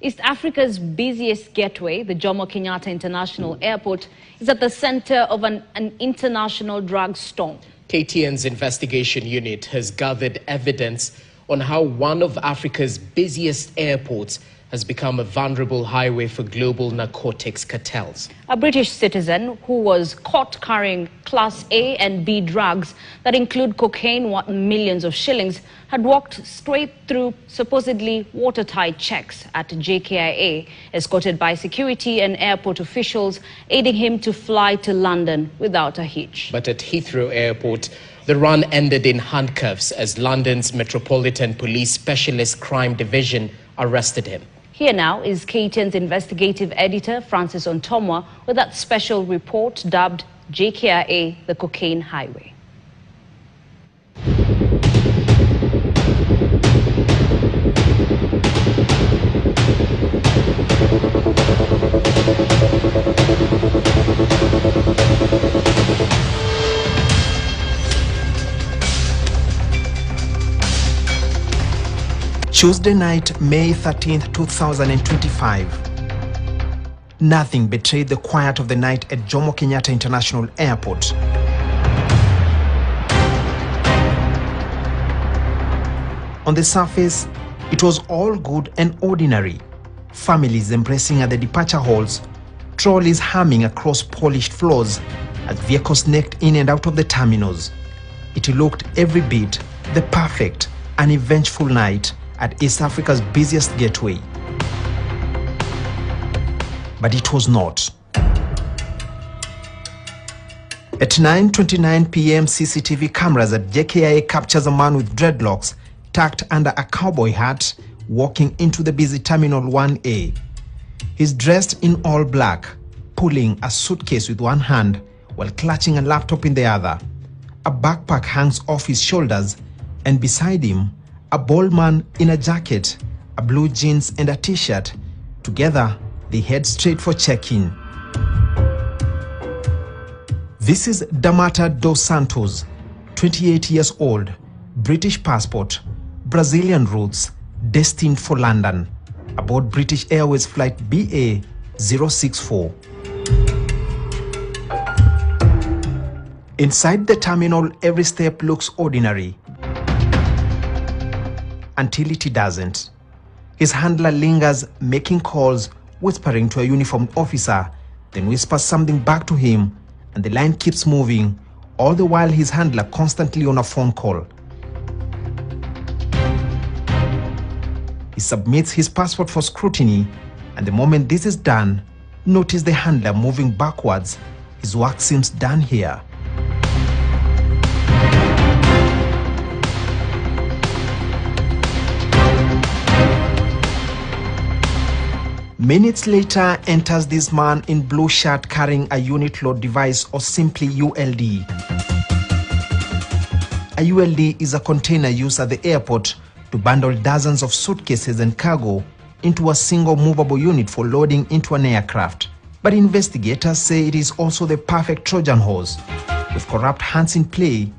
East Africa's busiest gateway, the Jomo Kenyatta International Airport, is at the center of an international drug storm. KTN's investigation unit has gathered evidence on how one of Africa's busiest airports has become a vulnerable highway for global narcotics cartels. A British citizen who was caught carrying Class A and B drugs that include cocaine worth millions of shillings had walked straight through supposedly watertight checks at JKIA, escorted by security and airport officials, aiding him to fly to London without a hitch. But at Heathrow Airport, the run ended in handcuffs as London's Metropolitan Police Specialist Crime Division arrested him. Here now is KTN's investigative editor, Francis Ontomwa, with that special report dubbed JKIA, the Cocaine Highway. Tuesday night, May 13, 2025. Nothing betrayed the quiet of the night at Jomo Kenyatta International Airport. On the surface, it was all good and ordinary. Families embracing at the departure halls, trolleys humming across polished floors as vehicles necked in and out of the terminals. It looked every bit the perfect, uneventful night at East Africa's busiest gateway. But it was not. At 9:29 p.m, CCTV cameras at JKIA captures a man with dreadlocks tucked under a cowboy hat walking into the busy Terminal 1A. He's dressed in all black, pulling a suitcase with one hand while clutching a laptop in the other. A backpack hangs off his shoulders, and beside him, a bald man in a jacket, a blue jeans and a t-shirt. Together, they head straight for check-in. This is Damata dos Santos, 28 years old, British passport, Brazilian roots, destined for London, aboard British Airways flight BA064. Inside the terminal, every step looks ordinary, until it doesn't. His handler lingers, making calls, whispering to a uniformed officer, then whispers something back to him, and the line keeps moving, all the while his handler constantly on a phone call. He submits his passport for scrutiny, and the moment this is done, notice the handler moving backwards. His work seems done here. Minutes later enters this man in blue shirt carrying a unit load device, or simply ULD. A ULD is a container used at the airport to bundle dozens of suitcases and cargo into a single movable unit for loading into an aircraft. But investigators say it is also the perfect Trojan horse. With corrupt hands in play,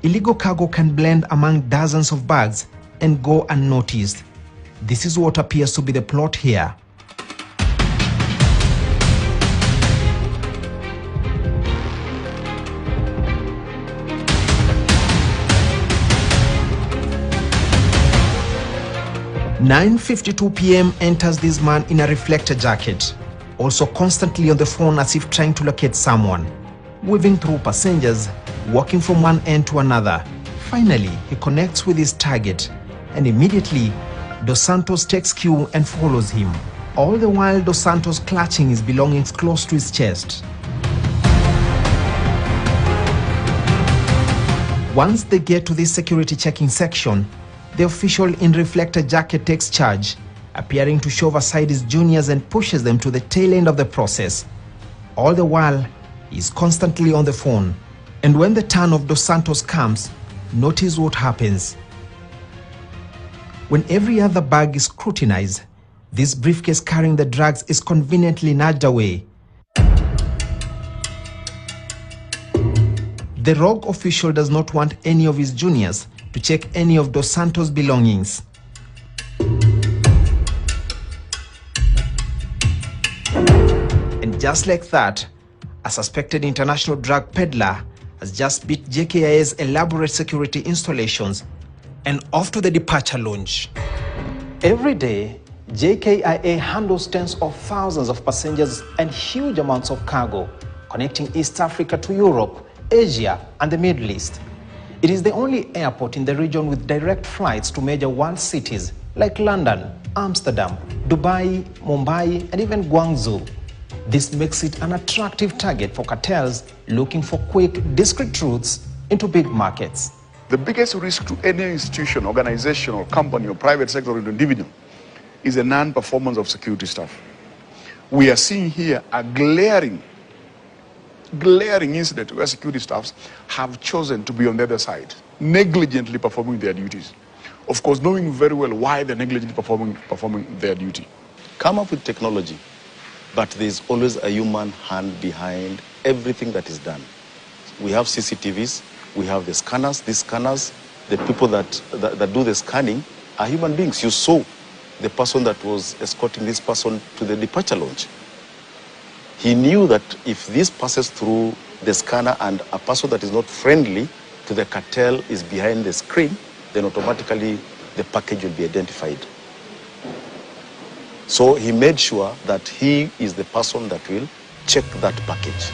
illegal cargo can blend among dozens of bags and go unnoticed. This is what appears to be the plot here. (9:52 p.m) enters this man in a reflector jacket, also constantly on the phone as if trying to locate someone, weaving through passengers, walking from one end to another. Finally, he connects with his target, and immediately, Dos Santos takes cue and follows him, all the while Dos Santos clutching his belongings close to his chest. Once they get to this security checking section, the official in reflector jacket takes charge, appearing to shove aside his juniors and pushes them to the tail end of the process. All the while, he's constantly on the phone. And when the turn of Dos Santos comes, notice what happens. When every other bag is scrutinized, this briefcase carrying the drugs is conveniently nudged away. The rogue official does not want any of his juniors to check any of Dos Santos' belongings. Just like that, a suspected international drug peddler has just beat JKIA's elaborate security installations and off to the departure lounge. Every day, JKIA handles tens of thousands of passengers and huge amounts of cargo, connecting East Africa to Europe, Asia, and the Middle East. It is the only airport in the region with direct flights to major world cities like London, Amsterdam, Dubai, Mumbai, and even Guangzhou. This makes it an attractive target for cartels looking for quick, discreet routes into big markets. The biggest risk to any institution, organization, or company, or private sector, or individual is the non-performance of security staff. We are seeing here a glaring incident where security staffs have chosen to be on the other side, negligently performing their duties. Of course, knowing very well why they're negligently performing their duty. Come up with technology, but there's always a human hand behind everything that is done. We have CCTVs, we have the scanners. These scanners, the people that do the scanning are human beings. You saw the person that was escorting this person to the departure lounge. He knew that if this passes through the scanner and a person that is not friendly to the cartel is behind the screen, then automatically the package will be identified. So he made sure that he is the person that will check that package.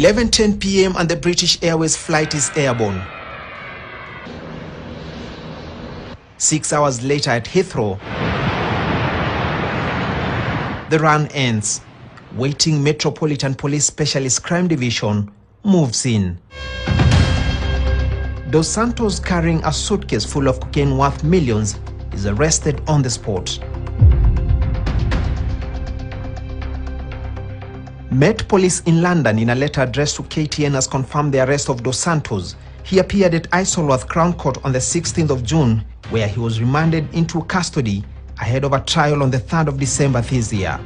At 11:10 p.m. and the British Airways flight is airborne. 6 hours later at Heathrow, the run ends. Waiting Metropolitan Police Specialist Crime Division moves in. Dos Santos, carrying a suitcase full of cocaine worth millions, is arrested on the spot. Met Police in London, in a letter addressed to KTN, has confirmed the arrest of Dos Santos. He appeared at Isleworth Crown Court on the 16th of June, where he was remanded into custody ahead of a trial on the 3rd of December this year.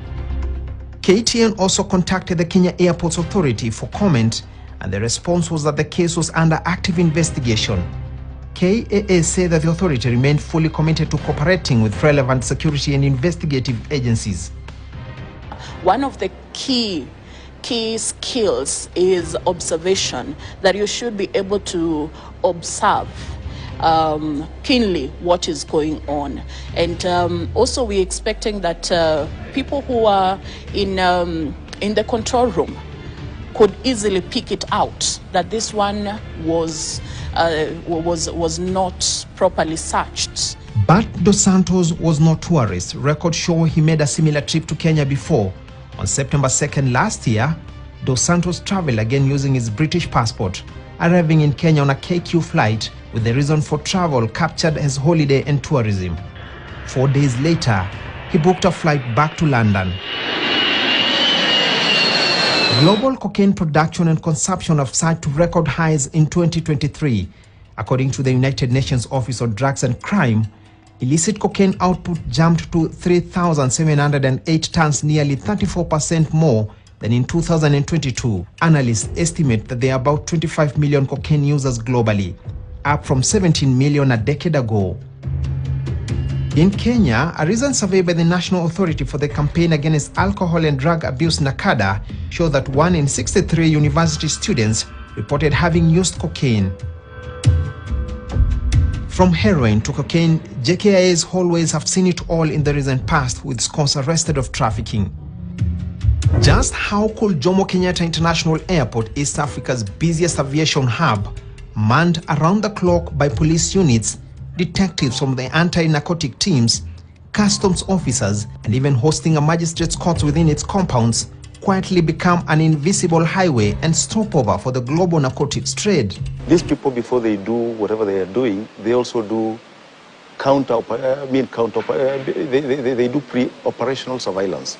KTN also contacted the Kenya Airports Authority for comment, and the response was that the case was under active investigation. KAA said that the authority remained fully committed to cooperating with relevant security and investigative agencies. One of the key skills is observation, that you should be able to observe keenly what is going on. And also we're expecting that people who are in the control room could easily pick it out, that this one was not properly searched. But Dos Santos was no tourist. Records show he made a similar trip to Kenya before. On September 2nd last year, Dos Santos traveled again using his British passport, arriving in Kenya on a KQ flight with the reason for travel captured as holiday and tourism. 4 days later, he booked a flight back to London. Global cocaine production and consumption have surged to record highs in 2023. According to the United Nations Office on Drugs and Crime, illicit cocaine output jumped to 3,708 tons, nearly 34% more than in 2022. Analysts estimate that there are about 25 million cocaine users globally, up from 17 million a decade ago. In Kenya, a recent survey by the National Authority for the Campaign Against Alcohol and Drug Abuse, NACADA, showed that 1 in 63 university students reported having used cocaine. From heroin to cocaine, JKIA's hallways have seen it all in the recent past, with scores arrested of trafficking. Just how could JomO Kenyatta International Airport, East Africa's busiest aviation hub, manned around the clock by police units, detectives from the anti-narcotic teams, customs officers, and even hosting a magistrate's court within its compounds, quietly become an invisible highway and stopover for the global narcotics trade? These people, before they do whatever they are doing, they also do they do pre-operational surveillance.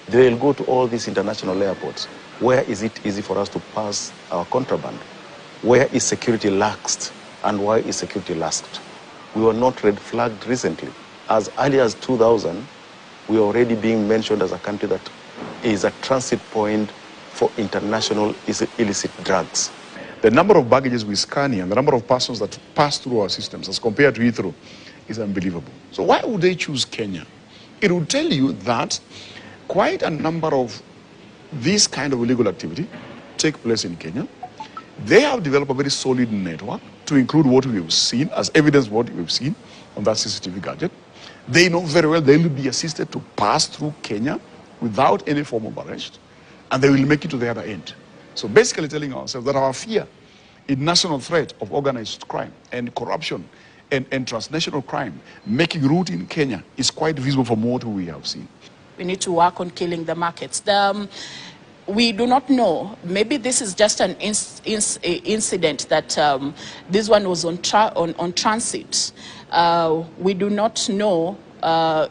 They will go to all these international airports. Where is it easy for us to pass our contraband? Where is security laxed? And why is security laxed? We were not red flagged recently. As early as 2000, we are already being mentioned as a country that is a transit point for international illicit drugs. The number of baggages we scan here and the number of persons that pass through our systems as compared to Heathrow is unbelievable. So why would they choose Kenya? It would tell you that quite a number of this kind of illegal activity take place in Kenya. They have developed a very solid network to include what we've seen, as evidence of what we've seen on that CCTV gadget. They know very well they will be assisted to pass through Kenya without any form of arrest, and they will make it to the other end. So basically telling ourselves that our fear in national threat of organized crime and corruption and transnational crime making root in Kenya is quite visible from what we have seen. We need to work on killing the markets. We do not know. Maybe this is just an incident that this one was on transit. We do not know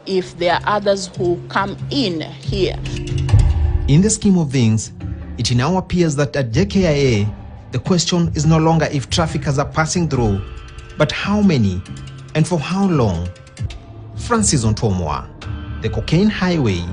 if there are others who come in here. In the scheme of things, it now appears that at JKIA, the question is no longer if traffickers are passing through, but how many and for how long. Francis Ontomwa, the Cocaine Highway,